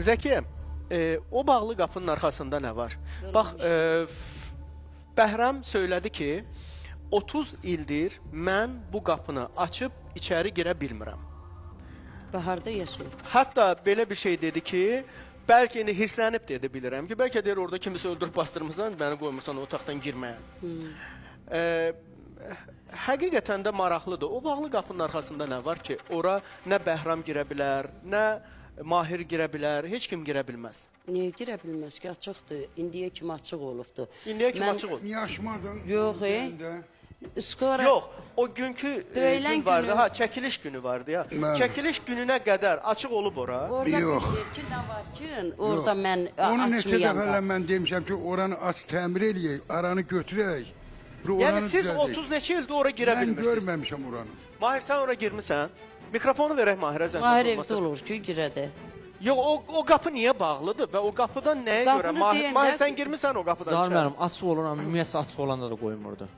Zəkiyə, o bağlı qapının arxasında nə var? Bax, Bəhram söylədi ki, 30 ildir mən bu qapını açıb içəri girə bilmirəm. Baharda yaşayır. Hətta belə bir şey dedi ki, bəlkə indi hirslənib dedi bilirəm ki, bəlkə deyir orada kimisə öldürüb bastırmısan, məni qoymursan o otaqdan girməyə. Həqiqətən də maraqlıdır. O bağlı qapının arxasında nə var ki, ora nə Bəhram girə bilər, nə Mahir girə bilər, heç kim girə bilməz. Niyə girə bilməz ki, açıqdır. İndiyə kimi açıq olubdur. İndiyə kimi açıq olub. Niye açmadın? Yox, Skora Yox, o günkü Döyülən gün vardı, günü. ha, çəkiliş günü vardı ya. Mən- Çəkiliş gününə qədər açıq olub ora. orada Yox. bilir ki, nə var ki, orada mən Onu neçə açmayam dəfələr da. mən demişəm ki, oranı aç təmir eləyək, aranı götürək. Yəni siz 30 neçə ildir ora girə Mən bilmirsiniz. görməmişəm oranı. Mahir, sən ora girmisən? Mikrofonu verək Mahirə zəhmət Mahir evdə olmasa. olur ki, girədə. Yox, o qapı niyə bağlıdır və o qapıdan nəyə görə? Qapını Mahir, deyəndə- Mahir sən girmisən o qapıdan Zar içəri? mənim açıq olan, ümumiyyətlə açıq olanda da qoymurdu.